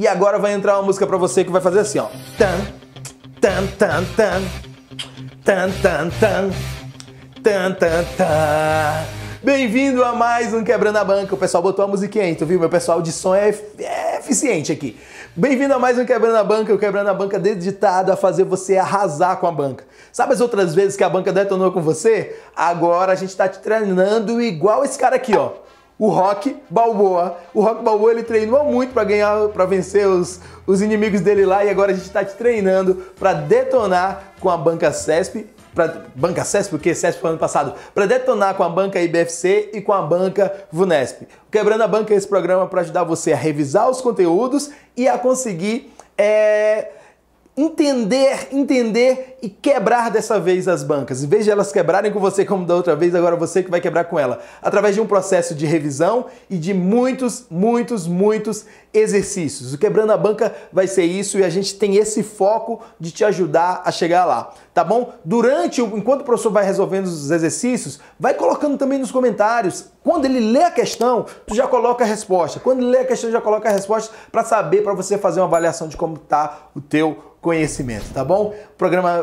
E agora vai entrar uma música pra você que vai fazer assim, ó. Tan, tan, tan, tan. Tan, tan, tan. Tan, tan, tan. Bem-vindo a mais um Quebrando a Banca. O pessoal botou a musiquinha aí, tu viu? Meu pessoal de som é eficiente aqui. Bem-vindo a mais um Quebrando a Banca. O Quebrando a Banca dedicado a fazer você arrasar com a banca. Sabe as outras vezes que a banca detonou com você? Agora a gente tá te treinando igual esse cara aqui, ó. O Rocky Balboa. O Rocky Balboa, ele treinou muito para ganhar, para vencer os inimigos dele lá, e agora a gente está te treinando para detonar com a banca CESP. Banca CESP, porque CESP foi ano passado. Para detonar com a banca IBFC e com a banca VUNESP. O Quebrando a Banca é esse programa para ajudar você a revisar os conteúdos e a conseguir entender e quebrar dessa vez as bancas. Em vez de elas quebrarem com você como da outra vez, agora você que vai quebrar com ela. Através de um processo de revisão e de muitos exercícios. O Quebrando a Banca vai ser isso e a gente tem esse foco de te ajudar a chegar lá, tá bom? Enquanto o professor vai resolvendo os exercícios, vai colocando também nos comentários. Quando ele lê a questão, tu já coloca a resposta. Quando ele lê a questão, já coloca a resposta para saber, para você fazer uma avaliação de como tá o teu conhecimento, tá bom?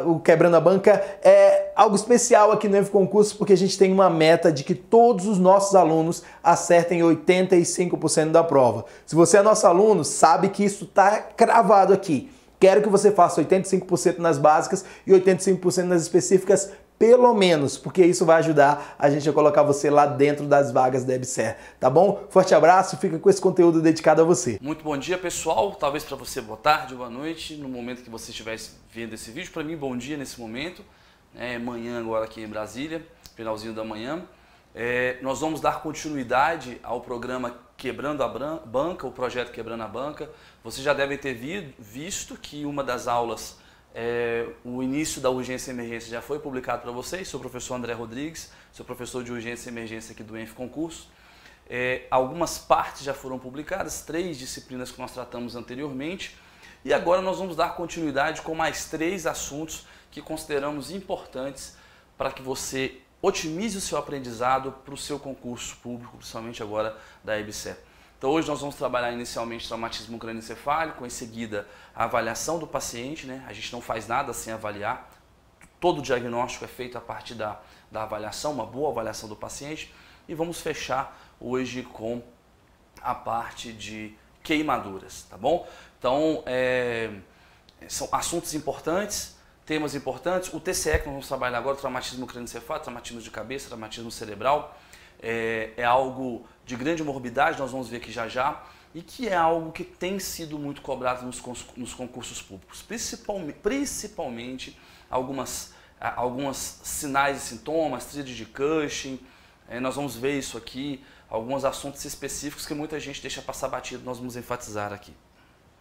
O Quebrando a Banca é algo especial aqui no Env Concurso, porque a gente tem uma meta de que todos os nossos alunos acertem 85% da prova. Se você é nosso aluno, sabe que isso tá cravado aqui. Quero que você faça 85% nas básicas e 85% nas específicas, pelo menos, porque isso vai ajudar a gente a colocar você lá dentro das vagas da EBSER, tá bom? Forte abraço, fica com esse conteúdo dedicado a você. Muito bom dia, pessoal. Talvez para você boa tarde, boa noite, no momento que você estiver vendo esse vídeo. Para mim, bom dia nesse momento. Manhã agora aqui em Brasília, finalzinho da manhã. Nós vamos dar continuidade ao programa Quebrando a Banca, o projeto Quebrando a Banca. Vocês já devem ter visto que uma das aulas, o início da urgência e emergência já foi publicado para vocês. Sou o professor André Rodrigues, sou professor de urgência e emergência aqui do Env Concurso. Algumas partes já foram publicadas, 3 disciplinas que nós tratamos anteriormente. E agora nós vamos dar continuidade com mais 3 assuntos que consideramos importantes para que você otimize o seu aprendizado para o seu concurso público, principalmente agora da EBSER. Então hoje nós vamos trabalhar inicialmente traumatismo crânioencefálico, em seguida a avaliação do paciente, né? A gente não faz nada sem avaliar, todo o diagnóstico é feito a partir da avaliação, uma boa avaliação do paciente, e vamos fechar hoje com a parte de queimaduras, tá bom? Então são assuntos importantes, temas importantes. O TCE que nós vamos trabalhar agora, traumatismo crânioencefálico, traumatismo de cabeça, traumatismo cerebral, é algo de grande morbidade, nós vamos ver aqui já, e que é algo que tem sido muito cobrado nos concursos públicos, principalmente alguns sinais e sintomas, tríade de Cushing. Nós vamos ver isso aqui, alguns assuntos específicos que muita gente deixa passar batido, nós vamos enfatizar aqui.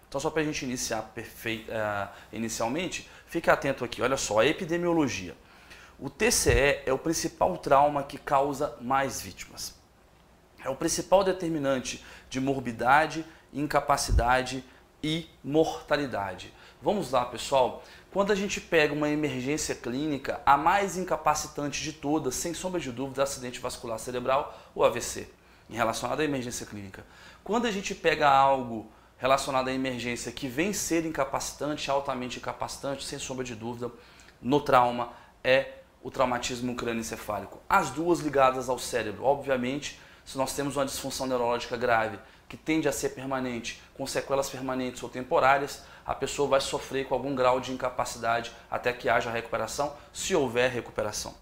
Então, só para a gente iniciar inicialmente, fique atento aqui, olha só, a epidemiologia. O TCE é o principal trauma que causa mais vítimas. É o principal determinante de morbidade, incapacidade e mortalidade. Vamos lá, pessoal. Quando a gente pega uma emergência clínica, a mais incapacitante de todas, sem sombra de dúvida, é o acidente vascular cerebral, ou AVC, relacionado à emergência clínica. Quando a gente pega algo relacionado à emergência que vem ser incapacitante, altamente incapacitante, sem sombra de dúvida, no trauma, é o traumatismo crânioencefálico. As duas ligadas ao cérebro. Obviamente, se nós temos uma disfunção neurológica grave, que tende a ser permanente, com sequelas permanentes ou temporárias, a pessoa vai sofrer com algum grau de incapacidade até que haja recuperação, se houver recuperação.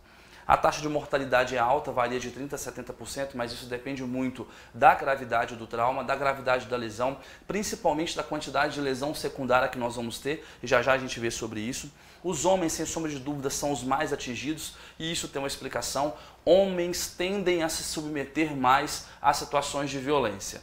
A taxa de mortalidade é alta, varia de 30% a 70%, mas isso depende muito da gravidade do trauma, da gravidade da lesão, principalmente da quantidade de lesão secundária que nós vamos ter, e já a gente vê sobre isso. Os homens, sem sombra de dúvida, são os mais atingidos, e isso tem uma explicação. Homens tendem a se submeter mais a situações de violência,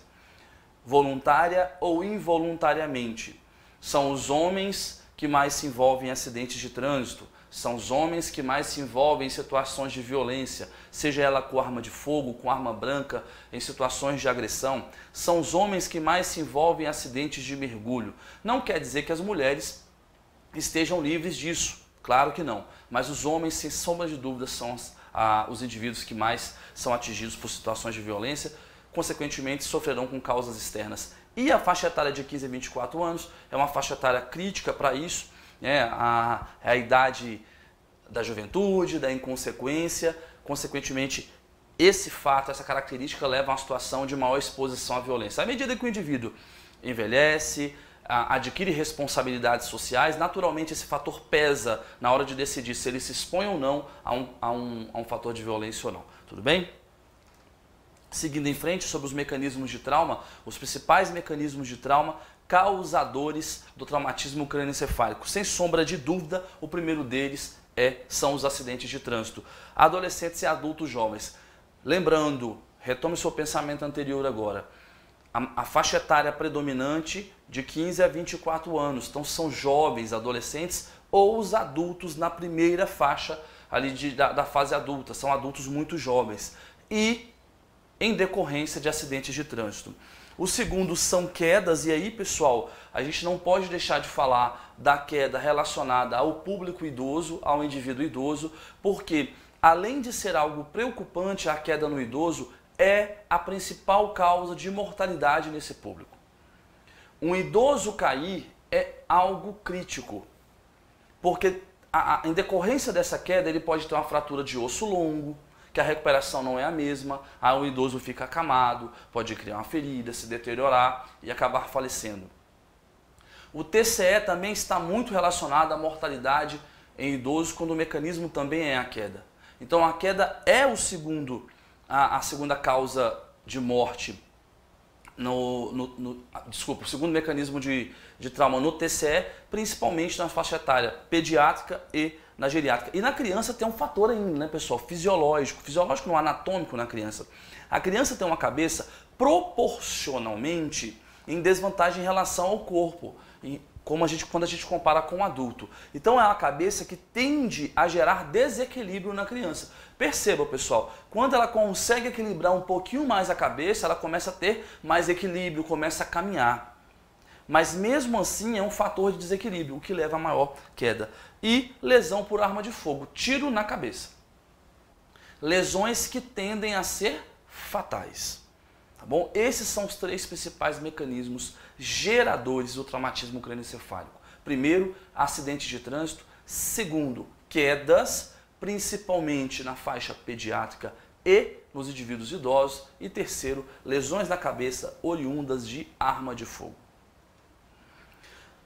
voluntária ou involuntariamente. São os homens que mais se envolvem em acidentes de trânsito, são os homens que mais se envolvem em situações de violência, seja ela com arma de fogo, com arma branca, em situações de agressão. São os homens que mais se envolvem em acidentes de mergulho. Não quer dizer que as mulheres estejam livres disso, claro que não. Mas os homens, sem sombra de dúvida, são os indivíduos que mais são atingidos por situações de violência, consequentemente sofrerão com causas externas E a faixa etária de 15 a 24 anos é uma faixa etária crítica para isso, né? A idade da juventude, da inconsequência, consequentemente, esse fato, essa característica leva a uma situação de maior exposição à violência. À medida que o indivíduo envelhece, adquire responsabilidades sociais, naturalmente esse fator pesa na hora de decidir se ele se expõe ou não a um fator de violência ou não. Tudo bem? Seguindo em frente sobre os mecanismos de trauma, os principais mecanismos de trauma causadores do traumatismo crânioencefálico. Sem sombra de dúvida, o primeiro deles são os acidentes de trânsito. Adolescentes e adultos jovens. Lembrando, retome seu pensamento anterior agora, a faixa etária predominante de 15 a 24 anos. Então são jovens, adolescentes ou os adultos na primeira faixa ali da fase adulta. São adultos muito jovens. E em decorrência de acidentes de trânsito. O segundo são quedas, e aí, pessoal, a gente não pode deixar de falar da queda relacionada ao público idoso, ao indivíduo idoso, porque além de ser algo preocupante, a queda no idoso é a principal causa de mortalidade nesse público. Um idoso cair é algo crítico, porque em decorrência dessa queda ele pode ter uma fratura de osso longo, que a recuperação não é a mesma, aí o idoso fica acamado, pode criar uma ferida, se deteriorar e acabar falecendo. O TCE também está muito relacionado à mortalidade em idosos, quando o mecanismo também é a queda. Então a queda é a segunda causa de morte, o segundo mecanismo de trauma no TCE, principalmente na faixa etária pediátrica e na geriátrica. E na criança tem um fator ainda, né, pessoal, fisiológico não anatômico na criança. A criança tem uma cabeça proporcionalmente em desvantagem em relação ao corpo, quando a gente compara com o adulto. Então é uma cabeça que tende a gerar desequilíbrio na criança. Perceba, pessoal, quando ela consegue equilibrar um pouquinho mais a cabeça, ela começa a ter mais equilíbrio, começa a caminhar. Mas mesmo assim é um fator de desequilíbrio, o que leva a maior queda. E lesão por arma de fogo, tiro na cabeça. Lesões que tendem a ser fatais. Tá bom? Esses são os três principais mecanismos geradores do traumatismo crânioencefálico. Primeiro, acidentes de trânsito. Segundo, quedas, principalmente na faixa pediátrica e nos indivíduos idosos. E terceiro, lesões na cabeça oriundas de arma de fogo.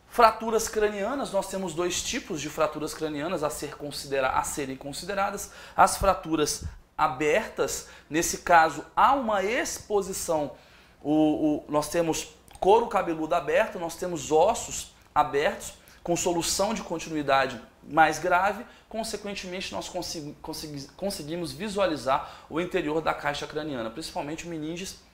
Fraturas cranianas, nós temos dois tipos de fraturas cranianas a serem consideradas. As fraturas abertas, nesse caso há uma exposição, nós temos couro cabeludo aberto, nós temos ossos abertos com solução de continuidade mais grave, consequentemente nós conseguimos visualizar o interior da caixa craniana, principalmente o meninges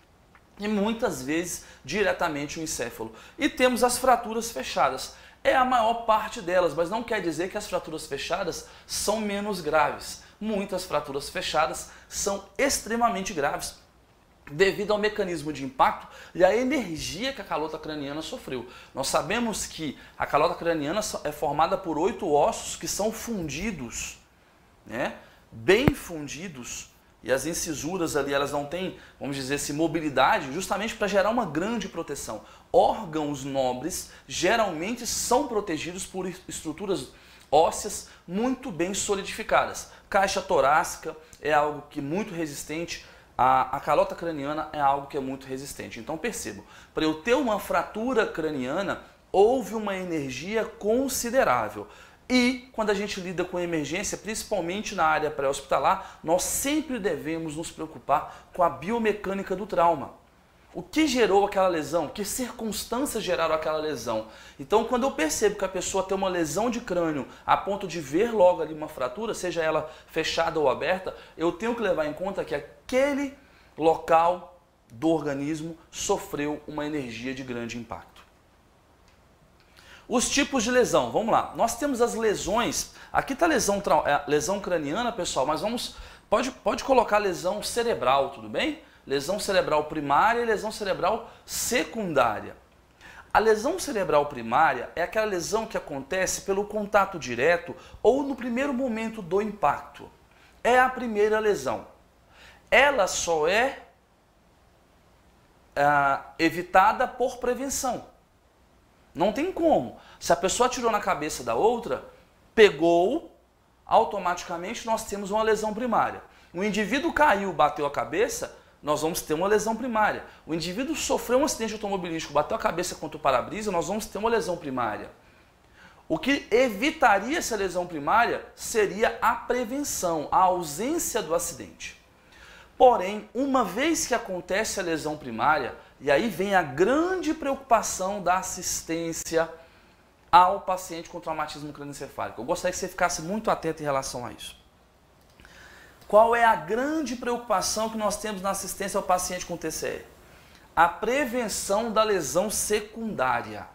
e muitas vezes diretamente o encéfalo. E temos as fraturas fechadas. É a maior parte delas, mas não quer dizer que as fraturas fechadas são menos graves. Muitas fraturas fechadas são extremamente graves devido ao mecanismo de impacto e à energia que a calota craniana sofreu. Nós sabemos que a calota craniana é formada por 8 ossos que são fundidos, né? Bem fundidos, e as incisuras ali, elas não têm, vamos dizer assim, mobilidade, justamente para gerar uma grande proteção. Órgãos nobres geralmente são protegidos por estruturas ósseas muito bem solidificadas. Caixa torácica é algo que é muito resistente, a calota craniana é algo que é muito resistente. Então percebam, para eu ter uma fratura craniana, houve uma energia considerável. E quando a gente lida com emergência, principalmente na área pré-hospitalar, nós sempre devemos nos preocupar com a biomecânica do trauma. O que gerou aquela lesão? Que circunstâncias geraram aquela lesão? Então, quando eu percebo que a pessoa tem uma lesão de crânio a ponto de ver logo ali uma fratura, seja ela fechada ou aberta, eu tenho que levar em conta que aquele local do organismo sofreu uma energia de grande impacto. Os tipos de lesão, vamos lá. Nós temos as lesões, aqui está lesão craniana, pessoal, mas pode colocar lesão cerebral, tudo bem? Lesão cerebral primária e lesão cerebral secundária. A lesão cerebral primária é aquela lesão que acontece pelo contato direto ou no primeiro momento do impacto. É a primeira lesão. Ela só é evitada por prevenção. Não tem como. Se a pessoa atirou na cabeça da outra, pegou, automaticamente nós temos uma lesão primária. O indivíduo caiu, bateu a cabeça, nós vamos ter uma lesão primária. O indivíduo sofreu um acidente automobilístico, bateu a cabeça contra o para-brisa, nós vamos ter uma lesão primária. O que evitaria essa lesão primária seria a prevenção, a ausência do acidente. Porém, uma vez que acontece a lesão primária, e aí vem a grande preocupação da assistência ao paciente com traumatismo crânioencefálico. Eu gostaria que você ficasse muito atento em relação a isso. Qual é a grande preocupação que nós temos na assistência ao paciente com TCE? A prevenção da lesão secundária.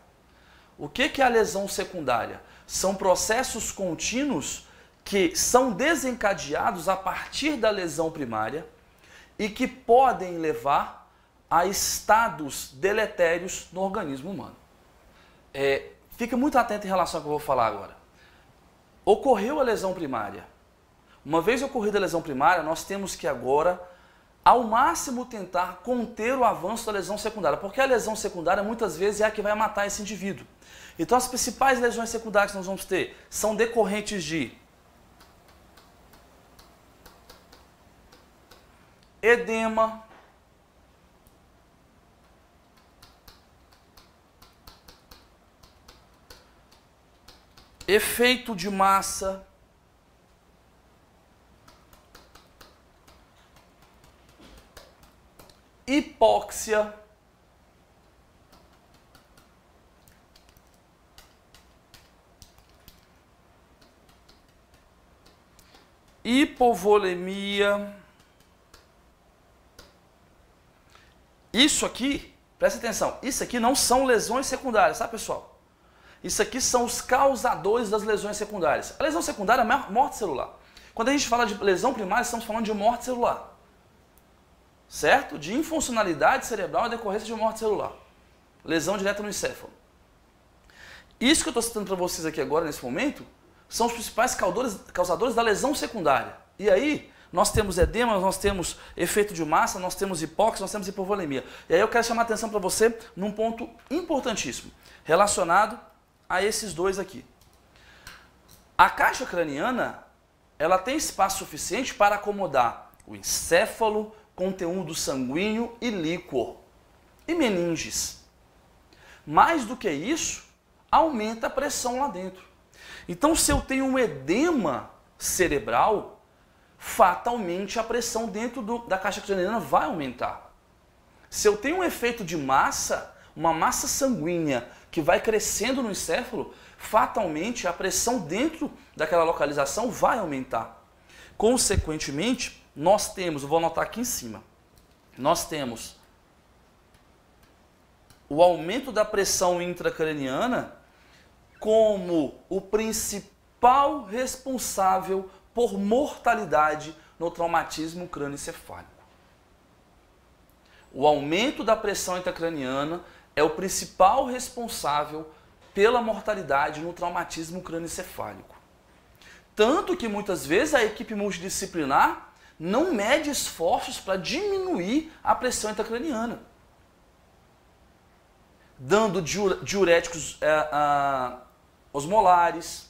O que é a lesão secundária? São processos contínuos que são desencadeados a partir da lesão primária e que podem levar a estados deletérios no organismo humano. Fique muito atento em relação ao que eu vou falar agora. Ocorreu a lesão primária. Uma vez ocorrida a lesão primária, nós temos que agora, ao máximo, tentar conter o avanço da lesão secundária, porque a lesão secundária muitas vezes é a que vai matar esse indivíduo. Então as principais lesões secundárias que nós vamos ter são decorrentes de edema, efeito de massa, hipóxia, hipovolemia. Isso aqui, presta atenção, isso aqui não são lesões secundárias, tá, pessoal? Isso aqui são os causadores das lesões secundárias. A lesão secundária é morte celular. Quando a gente fala de lesão primária, estamos falando de morte celular. Certo? De infuncionalidade cerebral e decorrência de morte celular. Lesão direta no encéfalo. Isso que eu estou citando para vocês aqui agora, nesse momento, são os principais causadores da lesão secundária. E aí, nós temos edema, nós temos efeito de massa, nós temos hipóxia, nós temos hipovolemia. E aí eu quero chamar a atenção para você num ponto importantíssimo, relacionado a esses dois aqui. A caixa craniana, ela tem espaço suficiente para acomodar o encéfalo, conteúdo sanguíneo e líquor, e meninges. Mais do que isso, aumenta a pressão lá dentro. Então, se eu tenho um edema cerebral, fatalmente a pressão dentro da caixa craniana vai aumentar. Se eu tenho um efeito de massa, uma massa sanguínea que vai crescendo no encéfalo, fatalmente a pressão dentro daquela localização vai aumentar. Consequentemente, nós temos, eu vou anotar aqui em cima, nós temos o aumento da pressão intracraniana como o principal responsável por mortalidade no traumatismo crânioencefálico. O aumento da pressão intracraniana é o principal responsável pela mortalidade no traumatismo crânioencefálico. Tanto que muitas vezes a equipe multidisciplinar não mede esforços para diminuir a pressão intracraniana, dando diuréticos osmolares,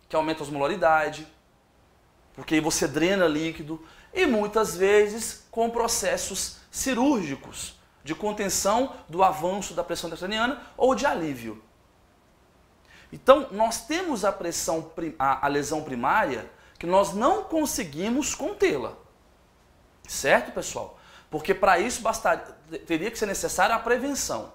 que aumentam a osmolaridade, porque aí você drena líquido, e muitas vezes com processos cirúrgicos de contenção do avanço da pressão intracraniana ou de alívio. Então, nós temos a lesão primária que nós não conseguimos contê-la. Certo, pessoal? Porque para isso teria que ser necessária a prevenção.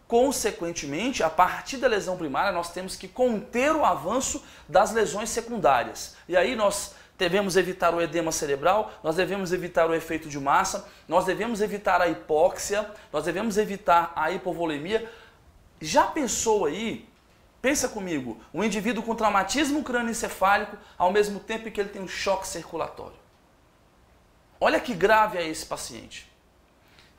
Consequentemente, a partir da lesão primária, nós temos que conter o avanço das lesões secundárias. E aí nós devemos evitar o edema cerebral, nós devemos evitar o efeito de massa, nós devemos evitar a hipóxia, nós devemos evitar a hipovolemia. Já pensou aí, pensa comigo, um indivíduo com traumatismo crânioencefálico ao mesmo tempo que ele tem um choque circulatório. Olha que grave é esse paciente.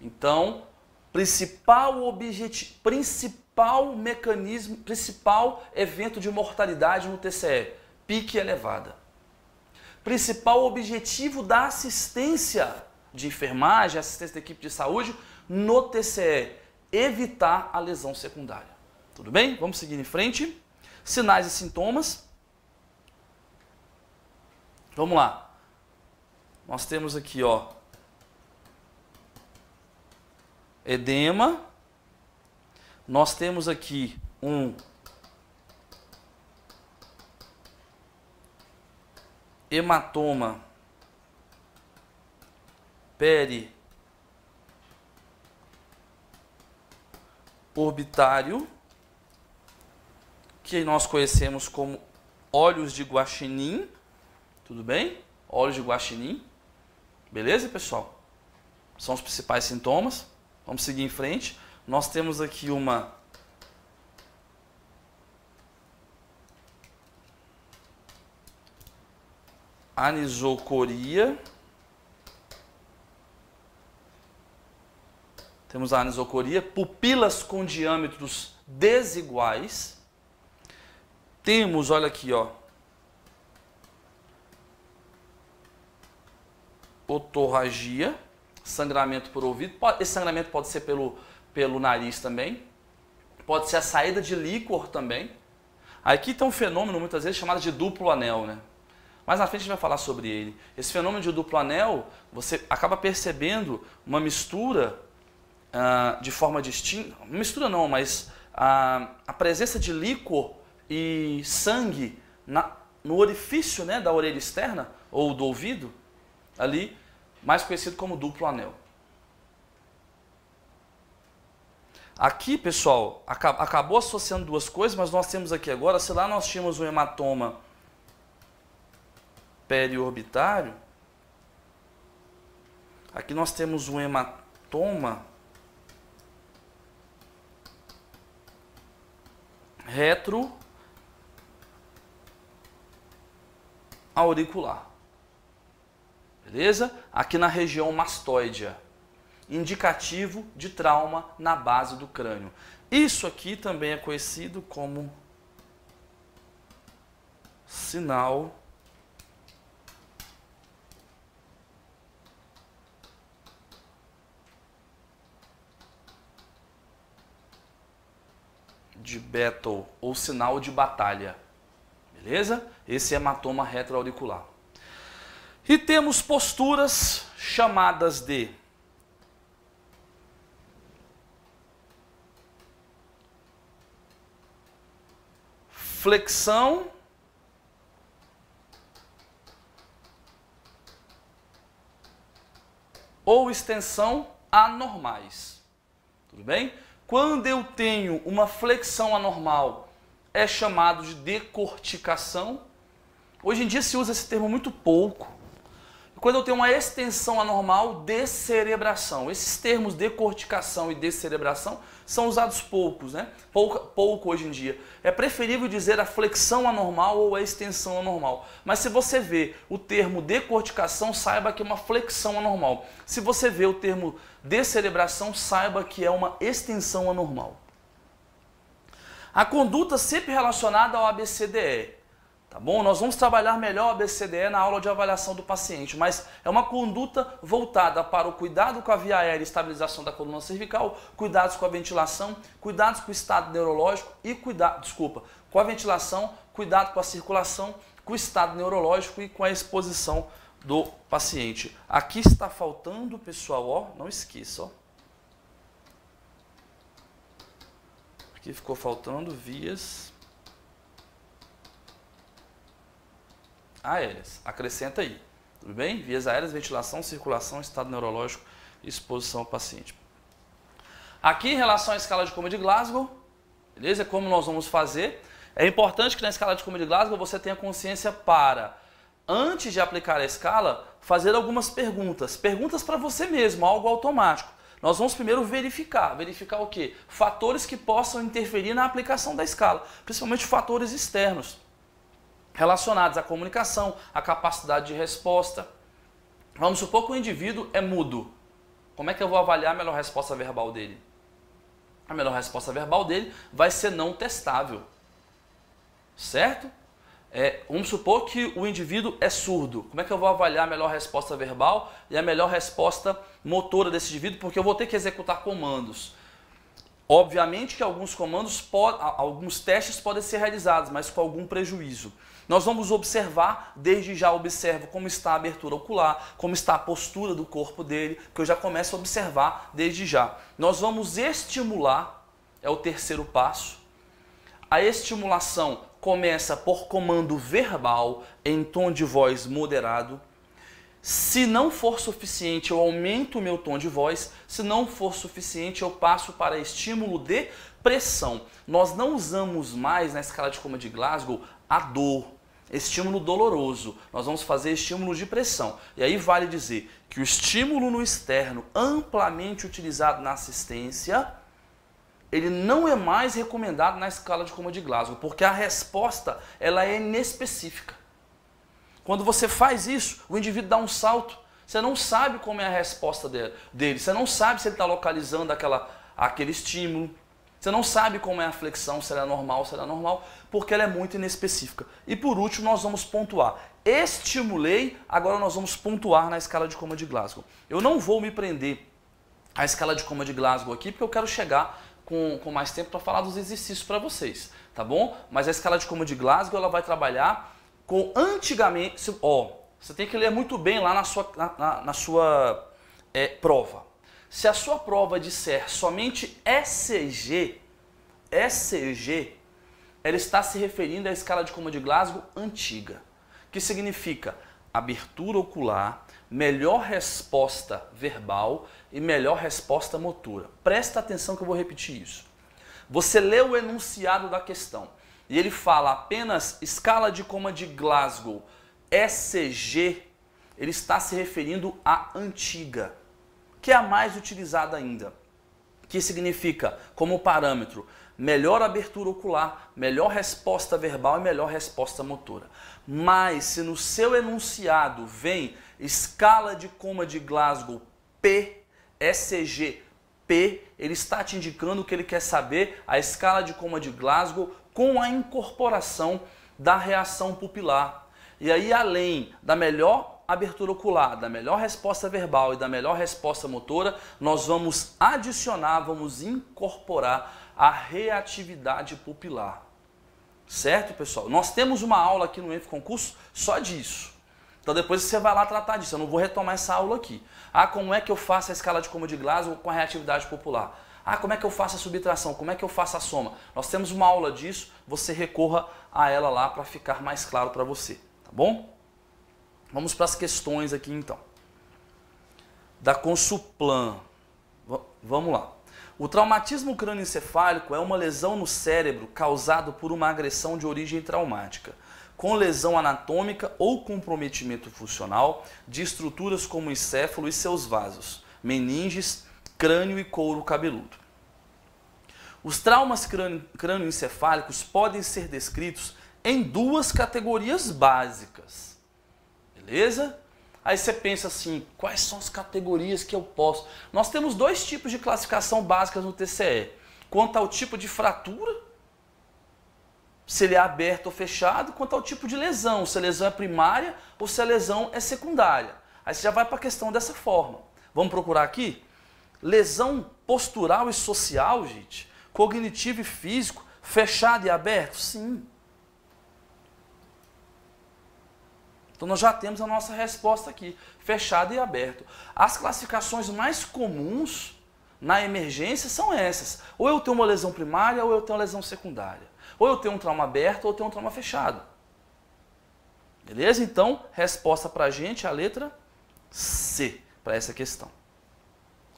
Então, principal objetivo, principal mecanismo, principal evento de mortalidade no TCE, pique elevada. Principal objetivo da assistência de enfermagem, assistência da equipe de saúde no TCE, evitar a lesão secundária. Tudo bem? Vamos seguir em frente. Sinais e sintomas. Vamos lá. Nós temos aqui, ó, edema. Nós temos aqui um hematoma periorbitário, que nós conhecemos como óleos de guaxinim, tudo bem? Óleos de guaxinim, beleza, pessoal? São os principais sintomas. Vamos seguir em frente. Nós temos aqui uma anisocoria. Temos a anisocoria, pupilas com diâmetros desiguais. Temos, olha aqui, ó, otorragia, sangramento por ouvido. Esse sangramento pode ser pelo nariz também. Pode ser a saída de líquor também. Aqui tem um fenômeno, muitas vezes, chamado de duplo anel, né? Mais na frente a gente vai falar sobre ele. Esse fenômeno de duplo anel, você acaba percebendo uma mistura de forma distinta. Mistura não, mas a presença de líquor e sangue no orifício, né, da orelha externa, ou do ouvido, ali, mais conhecido como duplo anel. Aqui, pessoal, acabou associando duas coisas, mas nós temos aqui agora, se lá nós tínhamos um hematoma periorbitário, aqui nós temos um hematoma retroauricular. Beleza? Aqui na região mastoidea, indicativo de trauma na base do crânio. Isso aqui também é conhecido como sinal de battle ou sinal de batalha. Beleza? Esse é hematoma retroauricular. E temos posturas chamadas de flexão ou extensão anormais. Tudo bem? Quando eu tenho uma flexão anormal, é chamado de decorticação. Hoje em dia se usa esse termo muito pouco. Quando eu tenho uma extensão anormal, descerebração. Esses termos decorticação e descerebração são usados poucos, né? Pouco hoje em dia. É preferível dizer a flexão anormal ou a extensão anormal. Mas se você vê o termo decorticação, saiba que é uma flexão anormal. Se você vê o termo descerebração, saiba que é uma extensão anormal. A conduta sempre relacionada ao ABCDE. Tá bom? Nós vamos trabalhar melhor o ABCDE na aula de avaliação do paciente, mas é uma conduta voltada para o cuidado com a via aérea e estabilização da coluna cervical, cuidados com a ventilação, cuidados com o estado neurológico e com a ventilação, cuidado com a circulação, com o estado neurológico e com a exposição do paciente. Aqui está faltando, pessoal, ó, não esqueça, ó. Aqui ficou faltando vias aéreas. Acrescenta aí. Tudo bem? Vias aéreas, ventilação, circulação, estado neurológico e exposição ao paciente. Aqui, em relação à escala de Coma de Glasgow, beleza? Como nós vamos fazer? É importante que na escala de Coma de Glasgow você tenha consciência para, antes de aplicar a escala, fazer algumas perguntas. Perguntas para você mesmo, algo automático. Nós vamos primeiro verificar. Verificar o quê? Fatores que possam interferir na aplicação da escala, principalmente fatores externos, relacionados à comunicação, à capacidade de resposta. Vamos supor que o indivíduo é mudo. Como é que eu vou avaliar a melhor resposta verbal dele? A melhor resposta verbal dele vai ser não testável. Certo? Vamos supor que o indivíduo é surdo. Como é que eu vou avaliar a melhor resposta verbal e a melhor resposta motora desse indivíduo? Porque eu vou ter que executar comandos. Obviamente que alguns testes podem ser realizados, mas com algum prejuízo. Nós vamos observar, desde já observo como está a abertura ocular, como está a postura do corpo dele, que eu já começo a observar desde já. Nós vamos estimular, é o terceiro passo. A estimulação começa por comando verbal, em tom de voz moderado. Se não for suficiente, eu aumento o meu tom de voz. Se não for suficiente, eu passo para estímulo de pressão. Nós não usamos mais na escala de coma de Glasgow a dor, estímulo doloroso. Nós vamos fazer estímulo de pressão. E aí vale dizer que o estímulo no externo, amplamente utilizado na assistência, ele não é mais recomendado na escala de coma de Glasgow, porque a resposta ela é inespecífica. Quando você faz isso, o indivíduo dá um salto, você não sabe como é a resposta dele, você não sabe se ele está localizando aquele estímulo, você não sabe como é a flexão, se ela é normal, se ela é normal, porque ela é muito inespecífica. E por último, nós vamos pontuar. Estimulei, agora nós vamos pontuar na escala de coma de Glasgow. Eu não vou me prender à escala de coma de Glasgow aqui, porque eu quero chegar com mais tempo para falar dos exercícios para vocês, tá bom? Mas a escala de coma de Glasgow ela vai trabalhar com antigamente, você tem que ler muito bem lá na sua prova. Se a sua prova disser somente ECG, ela está se referindo à escala de coma de Glasgow antiga, que significa abertura ocular, melhor resposta verbal e melhor resposta motora. Presta atenção que eu vou repetir isso. Você lê o enunciado da questão e ele fala apenas escala de coma de Glasgow, ECG, ele está se referindo à antiga, que é a mais utilizada ainda, que significa como parâmetro melhor abertura ocular, melhor resposta verbal e melhor resposta motora. Mas se no seu enunciado vem escala de coma de Glasgow P, ECG P, ele está te indicando que ele quer saber a escala de coma de Glasgow com a incorporação da reação pupilar. E aí, além da melhor abertura ocular, da melhor resposta verbal e da melhor resposta motora, nós vamos adicionar, vamos incorporar a reatividade pupilar. Certo, pessoal? Nós temos uma aula aqui no ENF Concurso só disso. Então depois você vai lá tratar disso. Eu não vou retomar essa aula aqui. Ah, como é que eu faço a escala de coma de Glasgow com a reatividade pupilar? Ah, como é que eu faço a subtração? Como é que eu faço a soma? Nós temos uma aula disso, você recorra a ela lá para ficar mais claro para você, tá bom? Vamos para as questões aqui então. Da Consuplan. Vamos lá. O traumatismo crânioencefálico é uma lesão no cérebro causado por uma agressão de origem traumática, com lesão anatômica ou comprometimento funcional de estruturas como o encéfalo e seus vasos, meninges, crânio e couro cabeludo. Os traumas crânioencefálicos podem ser descritos em duas categorias básicas. Beleza? Aí você pensa assim, quais são as categorias que eu posso? Nós temos dois tipos de classificação básicas no TCE. Quanto ao tipo de fratura, se ele é aberto ou fechado, quanto ao tipo de lesão, se a lesão é primária ou se a lesão é secundária. Aí você já vai para a questão dessa forma. Vamos procurar aqui? Lesão postural e social, gente, cognitivo e físico, fechado e aberto? Sim. Então nós já temos a nossa resposta aqui, fechado e aberto. As classificações mais comuns na emergência são essas. Ou eu tenho uma lesão primária ou eu tenho uma lesão secundária. Ou eu tenho um trauma aberto ou eu tenho um trauma fechado. Beleza? Então, resposta para a gente é a letra C para essa questão.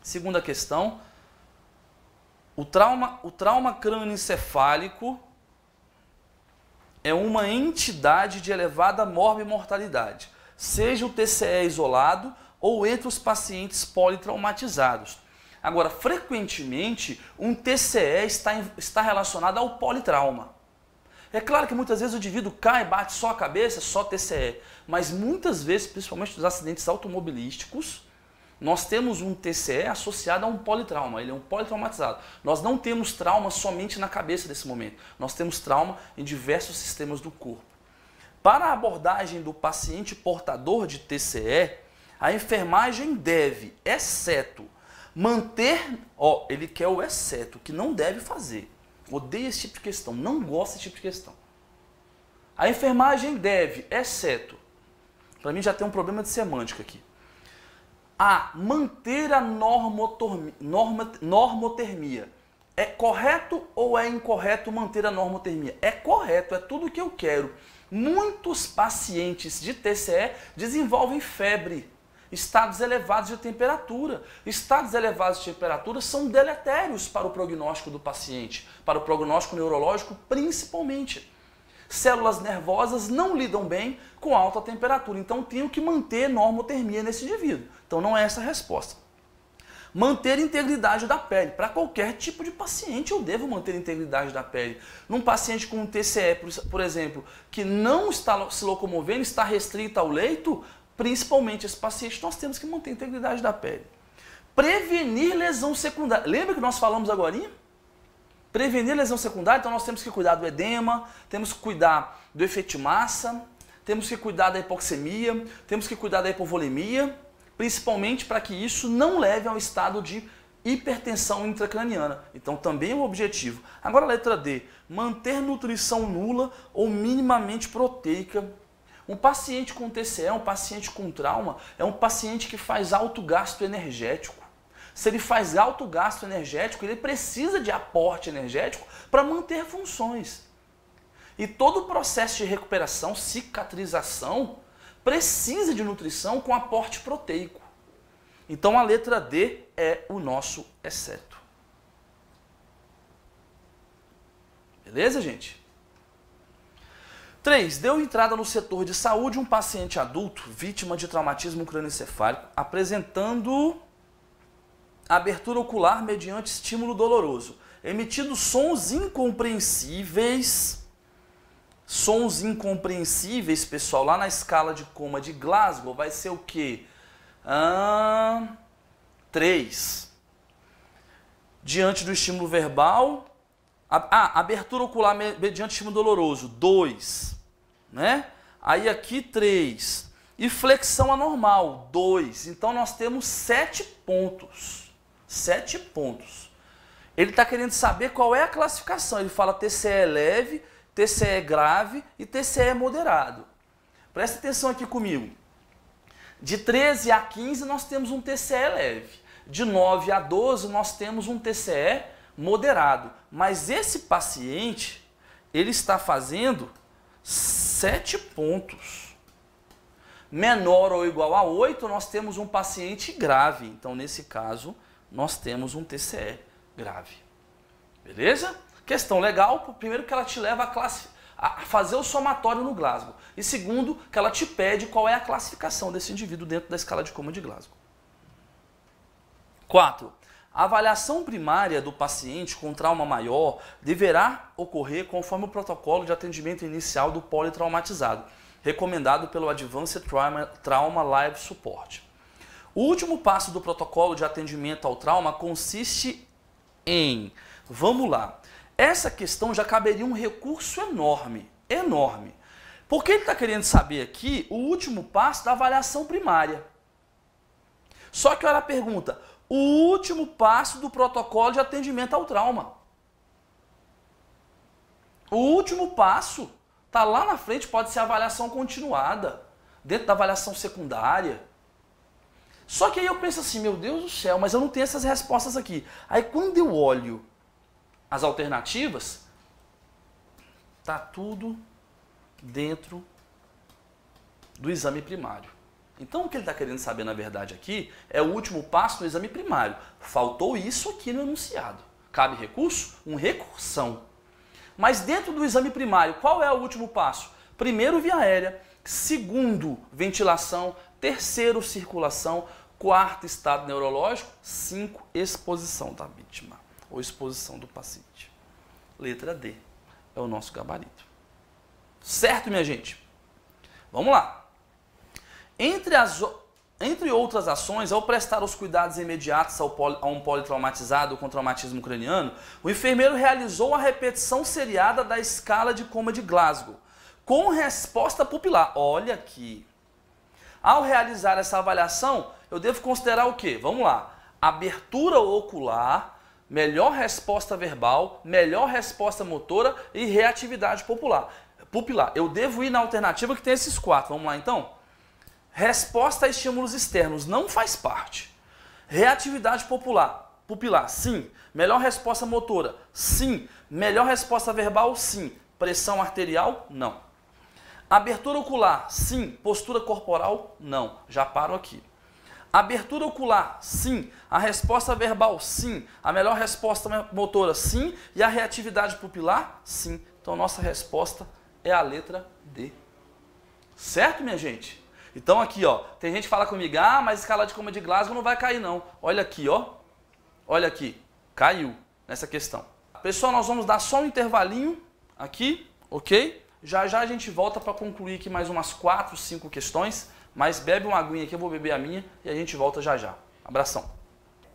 Segunda questão, o trauma crânioencefálico é uma entidade de elevada morbimortalidade, seja o TCE isolado ou entre os pacientes politraumatizados. Agora, frequentemente, um TCE está relacionado ao politrauma. É claro que muitas vezes o indivíduo cai, bate só a cabeça, só TCE, mas muitas vezes, principalmente nos acidentes automobilísticos, nós temos um TCE associado a um politrauma, ele é um politraumatizado. Nós não temos trauma somente na cabeça nesse momento, nós temos trauma em diversos sistemas do corpo. Para a abordagem do paciente portador de TCE, a enfermagem deve, exceto, manter... Ó, ele quer o exceto, que não deve fazer. Odeia esse tipo de questão, não gosta desse tipo de questão. A enfermagem deve, exceto... Para mim já tem um problema de semântica aqui. A manter a normotermia. É correto ou é incorreto manter a normotermia? É correto, é tudo o que eu quero. Muitos pacientes de TCE desenvolvem febre, estados elevados de temperatura. Estados elevados de temperatura são deletérios para o prognóstico do paciente, para o prognóstico neurológico principalmente. Células nervosas não lidam bem com alta temperatura, então tenho que manter normotermia nesse indivíduo. Então não é essa a resposta. Manter integridade da pele. Para qualquer tipo de paciente eu devo manter integridade da pele. Num paciente com TCE, por exemplo, que não está se locomovendo, está restrito ao leito, principalmente esse paciente, nós temos que manter a integridade da pele. Prevenir lesão secundária. Lembra que nós falamos agorinha? Prevenir lesão secundária, então nós temos que cuidar do edema, temos que cuidar do efeito de massa, temos que cuidar da hipoxemia, temos que cuidar da hipovolemia, principalmente para que isso não leve a um estado de hipertensão intracraniana. Então também é o objetivo. Agora a letra D, manter nutrição nula ou minimamente proteica. Um paciente com TCE, um paciente com trauma, é um paciente que faz alto gasto energético. Se ele faz alto gasto energético, ele precisa de aporte energético para manter funções. E todo o processo de recuperação, cicatrização, precisa de nutrição com aporte proteico. Então a letra D é o nosso exceto. Beleza, gente? 3. Deu entrada no setor de saúde um paciente adulto vítima de traumatismo crânioencefálico apresentando abertura ocular mediante estímulo doloroso, emitindo sons incompreensíveis. Sons incompreensíveis, pessoal, lá na escala de coma de Glasgow vai ser o quê? 3. Diante do estímulo verbal, abertura ocular mediante estímulo doloroso, 2, né? Aí aqui 3. E flexão anormal, 2. Então nós temos 7 pontos. 7 pontos. Ele está querendo saber qual é a classificação. Ele fala TCE leve, TCE grave e TCE moderado. Presta atenção aqui comigo. De 13 a 15 nós temos um TCE leve. De 9 a 12 nós temos um TCE moderado. Mas esse paciente, ele está fazendo 7 pontos. Menor ou igual a 8 nós temos um paciente grave. Então nesse caso nós temos um TCE grave. Beleza? Questão legal, primeiro que ela te leva a fazer o somatório no Glasgow. E segundo, que ela te pede qual é a classificação desse indivíduo dentro da escala de coma de Glasgow. 4. A avaliação primária do paciente com trauma maior deverá ocorrer conforme o protocolo de atendimento inicial do politraumatizado, recomendado pelo Advanced Trauma Life Support. O último passo do protocolo de atendimento ao trauma consiste em... Vamos lá. Essa questão já caberia um recurso enorme, enorme. Porque ele está querendo saber aqui o último passo da avaliação primária. Só que olha a pergunta, o último passo do protocolo de atendimento ao trauma. O último passo está lá na frente, pode ser avaliação continuada, dentro da avaliação secundária. Só que aí eu penso assim, meu Deus do céu, mas eu não tenho essas respostas aqui. Aí quando eu olho as alternativas, tá tudo dentro do exame primário. Então o que ele está querendo saber na verdade aqui é o último passo no exame primário. Faltou isso aqui no enunciado. Cabe recurso? Recursão. Mas dentro do exame primário, qual é o último passo? Primeiro, via aérea. Segundo, ventilação. Terceiro, circulação. Quarto, estado neurológico. 5, exposição da vítima ou exposição do paciente. Letra D é o nosso gabarito. Certo, minha gente? Vamos lá. Entre outras ações, ao prestar os cuidados imediatos a um politraumatizado com traumatismo craniano, o enfermeiro realizou a repetição seriada da escala de coma de Glasgow, com resposta pupilar. Olha aqui. Ao realizar essa avaliação, eu devo considerar o quê? Vamos lá. Abertura ocular, melhor resposta verbal, melhor resposta motora e reatividade pupilar. Eu devo ir na alternativa que tem esses 4. Vamos lá então? Resposta a estímulos externos não faz parte. Reatividade pupilar, sim. Melhor resposta motora, sim. Melhor resposta verbal, sim. Pressão arterial, não. Abertura ocular, sim. Postura corporal, não. Já paro aqui. Abertura ocular, sim. A resposta verbal, sim. A melhor resposta motora, sim. E a reatividade pupilar, sim. Então, nossa resposta é a letra D. Certo, minha gente? Então, aqui, ó. Tem gente que fala comigo, ah, mas a escala de Coma de Glasgow não vai cair, não. Olha aqui, ó. Olha aqui. Caiu nessa questão. Pessoal, nós vamos dar só um intervalinho aqui, ok? Já já a gente volta para concluir aqui mais umas 4, 5 questões, mas bebe uma aguinha aqui, eu vou beber a minha e a gente volta já já. Abração.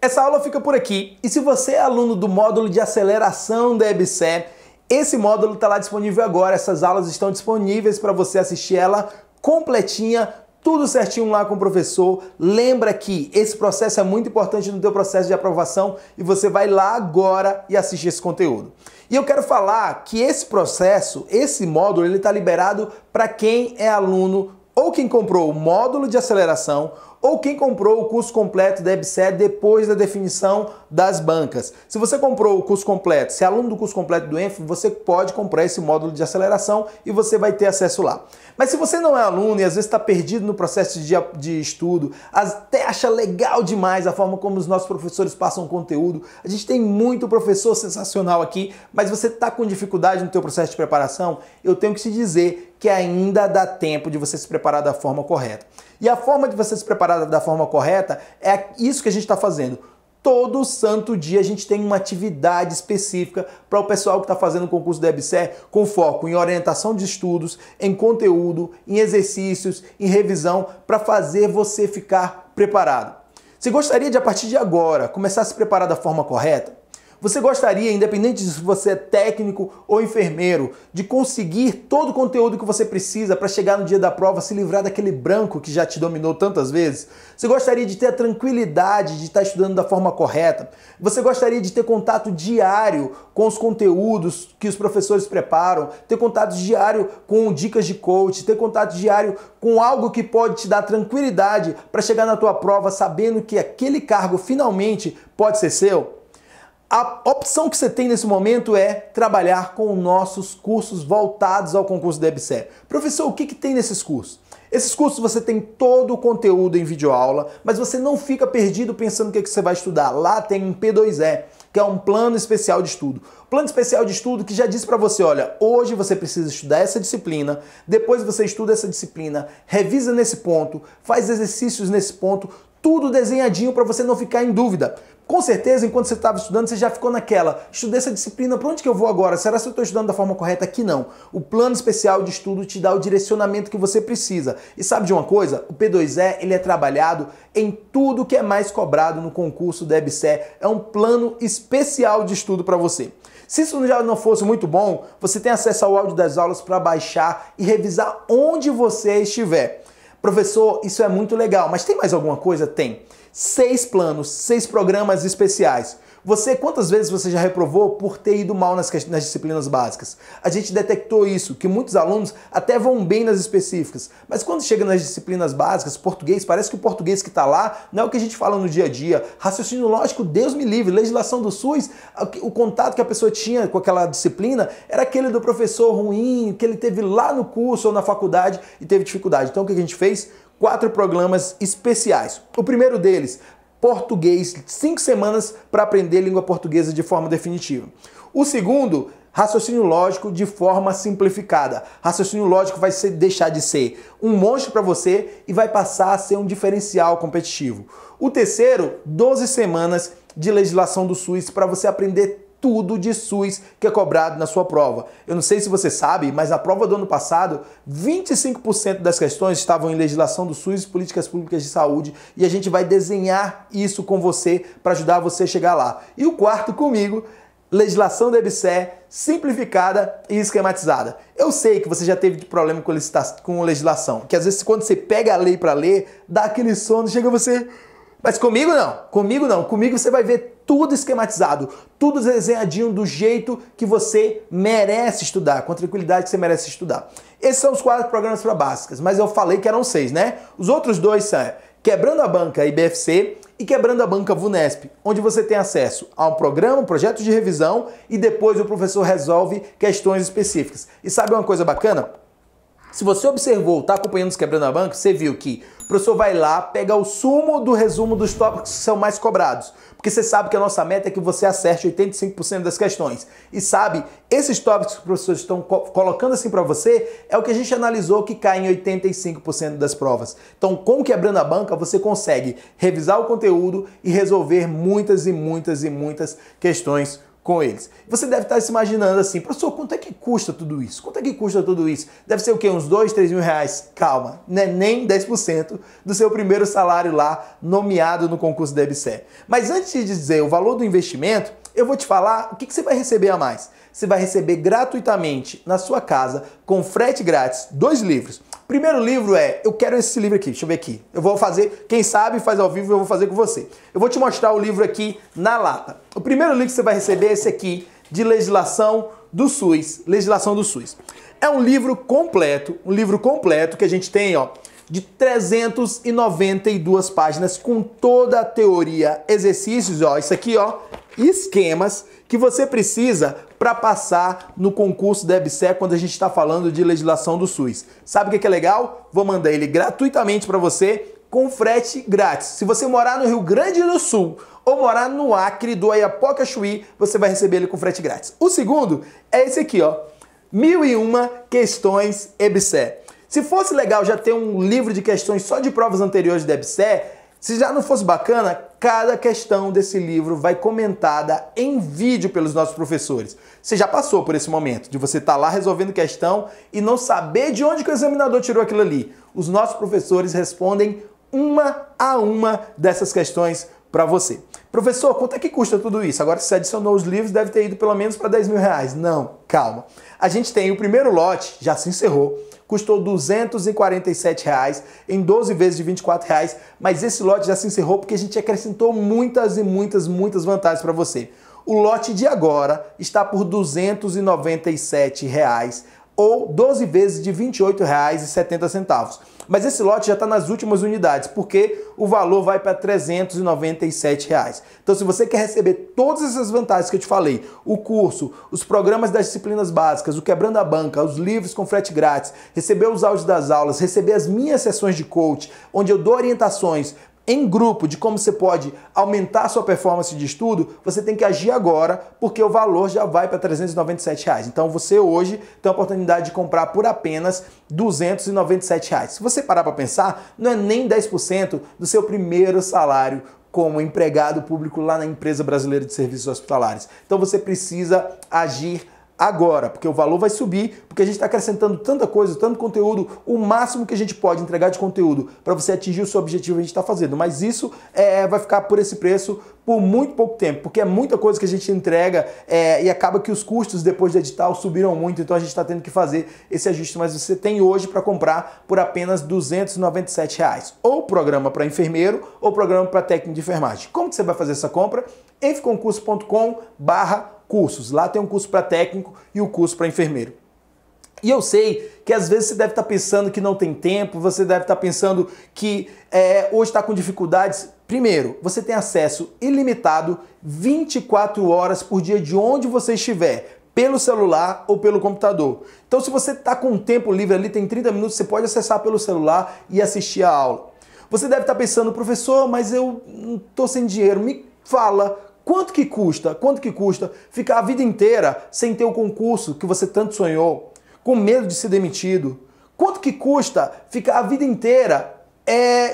Essa aula fica por aqui. E se você é aluno do módulo de aceleração da EBSER, esse módulo está lá disponível agora. Essas aulas estão disponíveis para você assistir ela completinha, tudo certinho lá com o professor. Lembra que esse processo é muito importante no teu processo de aprovação e você vai lá agora e assistir esse conteúdo. E eu quero falar que esse processo, esse módulo, ele está liberado para quem é aluno ou quem comprou o módulo de aceleração ou quem comprou o curso completo da EBSER depois da definição das bancas. Se você comprou o curso completo, se é aluno do curso completo do ENF, você pode comprar esse módulo de aceleração e você vai ter acesso lá. Mas se você não é aluno e às vezes está perdido no processo de estudo, até acha legal demais a forma como os nossos professores passam conteúdo, a gente tem muito professor sensacional aqui, mas você está com dificuldade no teu processo de preparação, eu tenho que te dizer que ainda dá tempo de você se preparar da forma correta. E a forma de você se preparar da forma correta é isso que a gente está fazendo. Todo santo dia a gente tem uma atividade específica para o pessoal que está fazendo o concurso da EBSER com foco em orientação de estudos, em conteúdo, em exercícios, em revisão, para fazer você ficar preparado. Você gostaria de, a partir de agora, começar a se preparar da forma correta? Você gostaria, independente de se você é técnico ou enfermeiro, de conseguir todo o conteúdo que você precisa para chegar no dia da prova, se livrar daquele branco que já te dominou tantas vezes? Você gostaria de ter a tranquilidade de estar estudando da forma correta? Você gostaria de ter contato diário com os conteúdos que os professores preparam, ter contato diário com dicas de coach, ter contato diário com algo que pode te dar tranquilidade para chegar na tua prova sabendo que aquele cargo finalmente pode ser seu? A opção que você tem nesse momento é trabalhar com nossos cursos voltados ao concurso da EBSER. Professor, o que tem nesses cursos? Esses cursos você tem todo o conteúdo em videoaula, mas você não fica perdido pensando o que você vai estudar. Lá tem um P2E, que é um plano especial de estudo. Plano especial de estudo que já diz para você, olha, hoje você precisa estudar essa disciplina, depois você estuda essa disciplina, revisa nesse ponto, faz exercícios nesse ponto, tudo desenhadinho para você não ficar em dúvida. Com certeza, enquanto você estava estudando, você já ficou naquela, estudei essa disciplina, para onde que eu vou agora? Será que eu estou estudando da forma correta? Aqui não. O plano especial de estudo te dá o direcionamento que você precisa. E sabe de uma coisa? O P2E, ele é trabalhado em tudo que é mais cobrado no concurso da EBSER. É um plano especial de estudo para você. Se isso já não fosse muito bom, você tem acesso ao áudio das aulas para baixar e revisar onde você estiver. Professor, isso é muito legal, mas tem mais alguma coisa? Tem. 6 planos, 6 programas especiais. Quantas vezes você já reprovou por ter ido mal nas disciplinas básicas? A gente detectou isso, que muitos alunos até vão bem nas específicas, mas quando chega nas disciplinas básicas, português, parece que o português que está lá não é o que a gente fala no dia a dia. Raciocínio lógico, Deus me livre, legislação do SUS, o contato que a pessoa tinha com aquela disciplina era aquele do professor ruim, que ele teve lá no curso ou na faculdade e teve dificuldade. Então o que a gente fez? 4 programas especiais. O primeiro deles, português, 5 semanas para aprender língua portuguesa de forma definitiva. O segundo, raciocínio lógico de forma simplificada. Raciocínio lógico vai deixar de ser um monstro para você e vai passar a ser um diferencial competitivo. O terceiro, 12 semanas de legislação do SUS para você aprender tudo de SUS que é cobrado na sua prova. Eu não sei se você sabe, mas na prova do ano passado, 25% das questões estavam em legislação do SUS e políticas públicas de saúde, e a gente vai desenhar isso com você para ajudar você a chegar lá. E o quarto comigo, legislação da EBSER simplificada e esquematizada. Eu sei que você já teve problema com legislação, que às vezes quando você pega a lei para ler, dá aquele sono, chega você... Mas comigo não, comigo não. Comigo você vai ver tudo esquematizado, tudo desenhadinho do jeito que você merece estudar, com a tranquilidade que você merece estudar. Esses são os 4 programas para básicas, mas eu falei que eram 6, né? Os outros 2 são Quebrando a Banca IBFC e Quebrando a Banca VUNESP, onde você tem acesso a um programa, um projeto de revisão e depois o professor resolve questões específicas. E sabe uma coisa bacana? Se você observou, está acompanhando os Quebrando a Banca, você viu que o professor vai lá, pega o sumo do resumo dos tópicos que são mais cobrados. Porque você sabe que a nossa meta é que você acerte 85% das questões. E sabe, esses tópicos que os professores estão colocando assim para você é o que a gente analisou que cai em 85% das provas. Então, com o Quebrando a Banca, você consegue revisar o conteúdo e resolver muitas e muitas e muitas questões com eles. Você deve estar se imaginando assim, professor, quanto é que custa tudo isso? Quanto é que custa tudo isso? Deve ser o quê? Uns 2, 3 mil reais? Calma, não é nem 10% do seu primeiro salário lá nomeado no concurso da EBSER. Mas antes de dizer o valor do investimento, eu vou te falar o que você vai receber a mais. Você vai receber gratuitamente na sua casa, com frete grátis, 2 livros. O primeiro livro eu quero esse livro aqui, deixa eu ver aqui. Eu vou fazer, quem sabe faz ao vivo, eu vou fazer com você. Eu vou te mostrar o livro aqui na lata. O primeiro livro que você vai receber é esse aqui, de legislação do SUS. Legislação do SUS. É um livro completo que a gente tem, ó, de 392 páginas, com toda a teoria, exercícios, ó, isso aqui, ó, esquemas que você precisa para passar no concurso da EBSER quando a gente está falando de legislação do SUS. Sabe o que é legal? Vou mandar ele gratuitamente para você com frete grátis. Se você morar no Rio Grande do Sul ou morar no Acre, do Oiapoque Chuí, você vai receber ele com frete grátis. O segundo é esse aqui, ó, 1001 questões EBSER. Se fosse legal já ter um livro de questões só de provas anteriores da EBSER, se já não fosse bacana, cada questão desse livro vai comentada em vídeo pelos nossos professores. Você já passou por esse momento de você estar lá resolvendo questão e não saber de onde que o examinador tirou aquilo ali. Os nossos professores respondem uma a uma dessas questões para você. Professor, quanto é que custa tudo isso? Agora que você adicionou os livros, deve ter ido pelo menos para 10 mil reais. Não, calma. A gente tem o primeiro lote, já se encerrou, custou R$ 247 em 12 vezes de R$ 24, mas esse lote já se encerrou porque a gente acrescentou muitas e muitas vantagens para você. O lote de agora está por R$ 297 ou 12 vezes de R$ 28,70. Mas esse lote já está nas últimas unidades, porque o valor vai para R$ 397. Então, se você quer receber todas essas vantagens que eu te falei, o curso, os programas das disciplinas básicas, o Quebrando a Banca, os livros com frete grátis, receber os áudios das aulas, receber as minhas sessões de coach, onde eu dou orientações em grupo de como você pode aumentar a sua performance de estudo, você tem que agir agora, porque o valor já vai para R$ 397. Então você hoje tem a oportunidade de comprar por apenas R$ 297. Se você parar para pensar, não é nem 10% do seu primeiro salário como empregado público lá na Empresa Brasileira de Serviços Hospitalares. Então você precisa agir agora, porque o valor vai subir, porque a gente está acrescentando tanta coisa, tanto conteúdo, o máximo que a gente pode entregar de conteúdo para você atingir o seu objetivo a gente está fazendo. Mas isso vai ficar por esse preço por muito pouco tempo, porque é muita coisa que a gente entrega e acaba que os custos depois do edital subiram muito, então a gente está tendo que fazer esse ajuste, mas você tem hoje para comprar por apenas R$ 297, ou programa para enfermeiro ou programa para técnico de enfermagem. Como que você vai fazer essa compra? enfconcurso.com/cursos. Lá tem um curso para técnico e o curso para enfermeiro. E eu sei que às vezes você deve estar pensando que não tem tempo, você deve estar pensando que hoje está com dificuldades. Primeiro, você tem acesso ilimitado 24 horas por dia de onde você estiver, pelo celular ou pelo computador. Então, se você está com um tempo livre ali, tem 30 minutos, você pode acessar pelo celular e assistir a aula. Você deve estar pensando, professor, mas eu não estou sem dinheiro, me fala. Quanto que custa? Quanto que custa ficar a vida inteira sem ter o concurso que você tanto sonhou, com medo de ser demitido? Quanto que custa ficar a vida inteira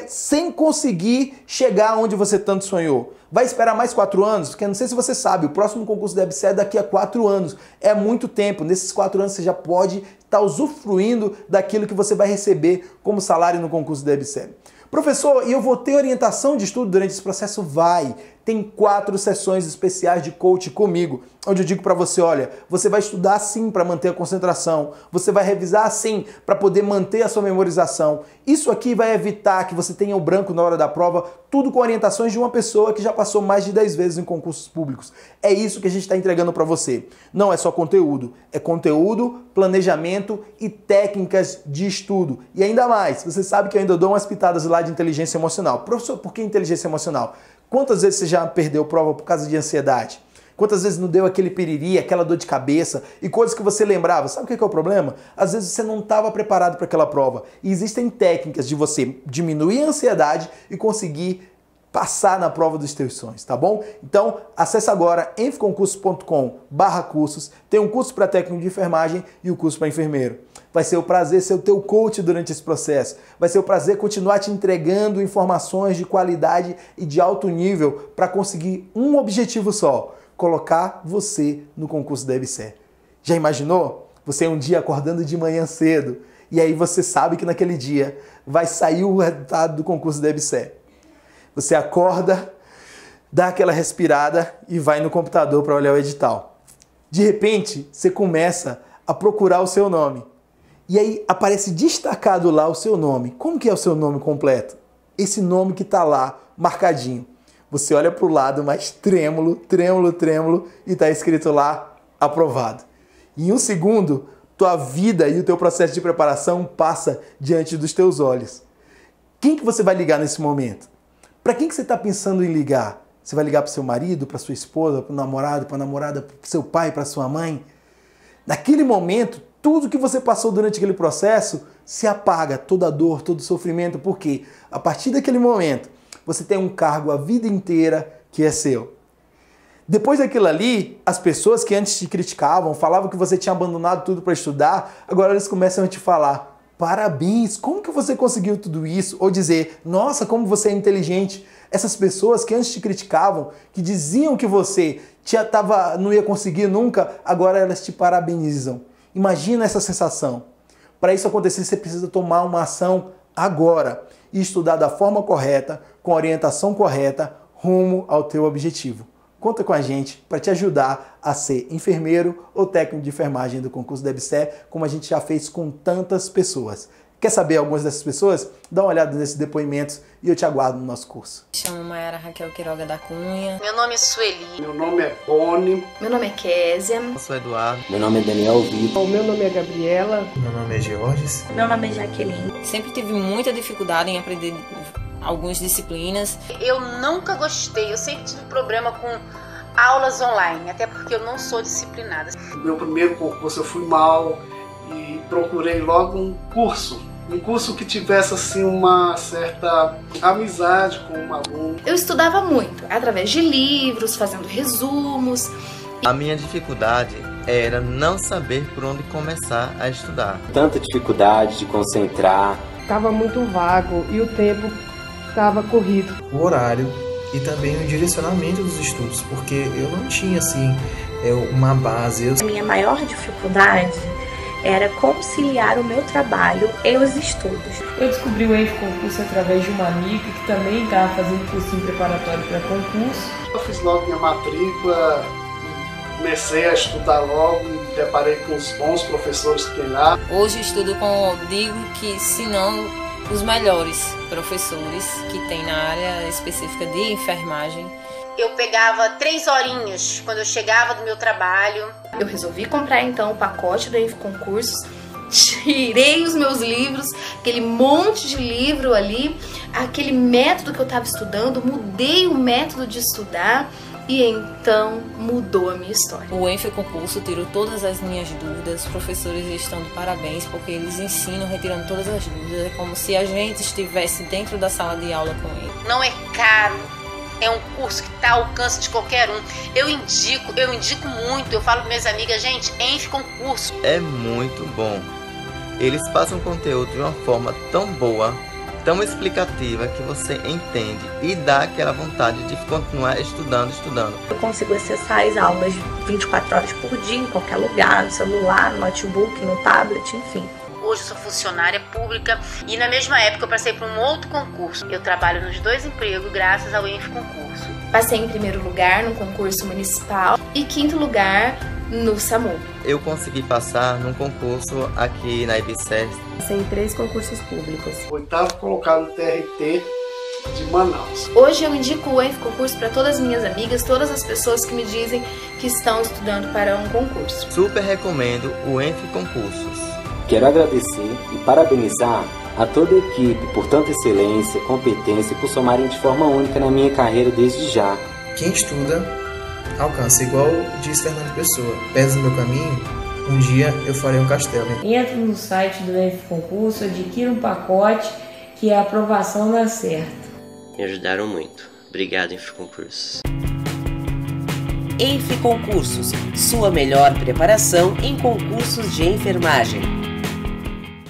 sem conseguir chegar onde você tanto sonhou? Vai esperar mais 4 anos? Porque não sei se você sabe, o próximo concurso da EBSER é daqui a 4 anos. É muito tempo. Nesses 4 anos você já pode estar usufruindo daquilo que você vai receber como salário no concurso da EBSER. Professor, e eu vou ter orientação de estudo durante esse processo? Vai. tem 4 sessões especiais de coach comigo, onde eu digo para você, olha, você vai estudar sim para manter a concentração, você vai revisar sim para poder manter a sua memorização. Isso aqui vai evitar que você tenha o branco na hora da prova, tudo com orientações de uma pessoa que já passou mais de 10 vezes em concursos públicos. É isso que a gente está entregando para você. Não é só conteúdo, é conteúdo, planejamento e técnicas de estudo. E ainda mais, você sabe que eu ainda dou umas pitadas lá de inteligência emocional. Professor, por que inteligência emocional? Quantas vezes você já perdeu prova por causa de ansiedade? Quantas vezes não deu aquele piriri, aquela dor de cabeça e coisas que você lembrava? Sabe o que é o problema? Às vezes você não estava preparado para aquela prova. E existem técnicas de você diminuir a ansiedade e conseguir passar na prova dos teus sonhos, tá bom? Então, acessa agora enfconcurso.com/cursos. Tem um curso para técnico de enfermagem e o curso para enfermeiro. Vai ser um prazer ser o teu coach durante esse processo. Vai ser um prazer continuar te entregando informações de qualidade e de alto nível para conseguir um objetivo só: colocar você no concurso da EBSER. Já imaginou? Você um dia acordando de manhã cedo e aí você sabe que naquele dia vai sair o resultado do concurso da EBSER. Você acorda, dá aquela respirada e vai no computador para olhar o edital. De repente, você começa a procurar o seu nome. E aí aparece destacado lá o seu nome. Como que é o seu nome completo? Esse nome que está lá, marcadinho. Você olha para o lado, mas trêmulo, trêmulo, trêmulo, e está escrito lá, aprovado. E em um segundo, tua vida e o teu processo de preparação passa diante dos teus olhos. Quem que você vai ligar nesse momento? Para quem que você está pensando em ligar? Você vai ligar para o seu marido, para sua esposa, para o namorado, para a namorada, para o seu pai, para a sua mãe? Naquele momento, tudo que você passou durante aquele processo se apaga, toda a dor, todo o sofrimento, porque a partir daquele momento você tem um cargo a vida inteira que é seu. Depois daquilo ali, as pessoas que antes te criticavam, falavam que você tinha abandonado tudo para estudar, agora eles começam a te falar: parabéns, como que você conseguiu tudo isso? Ou dizer: nossa, como você é inteligente. Essas pessoas que antes te criticavam, que diziam que você não ia conseguir nunca, agora elas te parabenizam. Imagina essa sensação. Para isso acontecer, você precisa tomar uma ação agora e estudar da forma correta, com a orientação correta, rumo ao teu objetivo. Conta com a gente para te ajudar a ser enfermeiro ou técnico de enfermagem do concurso da EBSER, como a gente já fez com tantas pessoas. Quer saber algumas dessas pessoas? Dá uma olhada nesses depoimentos e eu te aguardo no nosso curso. Me chamo Mayara Raquel Quiroga da Cunha. Meu nome é Sueli. Meu nome é Boni. Meu nome é Késia. Eu sou Eduardo. Meu nome é Daniel Vitor. Meu nome é Gabriela. Meu nome é Georges. Meu nome é Jaqueline. Sempre tive muita dificuldade em aprender algumas disciplinas. Eu nunca gostei, eu sempre tive problema com aulas online, até porque eu não sou disciplinada. No meu primeiro concurso eu fui mal e procurei logo um curso que tivesse assim uma certa amizade com o aluno. Eu estudava muito, através de livros, fazendo resumos. A minha dificuldade era não saber por onde começar a estudar. Tanta dificuldade de concentrar. Estava muito vago e o tempo estava corrido. O horário e também o direcionamento dos estudos, porque eu não tinha assim uma base. A minha maior dificuldade era conciliar o meu trabalho e os estudos. Eu descobri o ENF-Concurso através de uma amiga que também estava fazendo cursinho preparatório para concurso. Eu fiz logo minha matrícula, comecei a estudar logo, me deparei com os bons professores que tem lá. Hoje estudo digo que, se não, os melhores professores que tem na área específica de enfermagem. Eu pegava 3 horinhas quando eu chegava do meu trabalho. Eu resolvi comprar então o pacote do ENF-Concursos, tirei os meus livros, aquele monte de livro ali, aquele método que eu estava estudando, mudei o método de estudar e então mudou a minha história. O ENF-Concurso tirou todas as minhas dúvidas, os professores estão de parabéns porque eles ensinam retirando todas as dúvidas, é como se a gente estivesse dentro da sala de aula com ele. Não é caro. É um curso que está ao alcance de qualquer um. Eu indico muito. Eu falo para minhas amigas, gente, ENF-Concurso. É muito bom. Eles passam conteúdo de uma forma tão boa, tão explicativa, que você entende e dá aquela vontade de continuar estudando. Eu consigo acessar as aulas 24 horas por dia, em qualquer lugar, no celular, no notebook, no tablet, enfim. Hoje eu sou funcionária pública e na mesma época eu passei por um outro concurso. Eu trabalho nos 2 empregos graças ao ENF-Concurso. Passei em primeiro lugar no concurso municipal e quinto lugar no SAMU. Eu consegui passar num concurso aqui na IBSERC. Passei em 3 concursos públicos. 8º colocado no TRT de Manaus. Hoje eu indico o ENF-Concurso para todas as minhas amigas, todas as pessoas que me dizem que estão estudando para um concurso. Super recomendo o ENF-Concursos. Quero agradecer e parabenizar a toda a equipe por tanta excelência, competência e por somarem de forma única na minha carreira desde já. Quem estuda, alcança, igual diz Fernando Pessoa. Pés no meu caminho, um dia eu farei um castelo. Entra no site do ENF-Concurso, adquira um pacote que a aprovação dá certo. Me ajudaram muito. Obrigado, ENF-Concursos. ENF-Concursos, sua melhor preparação em concursos de enfermagem.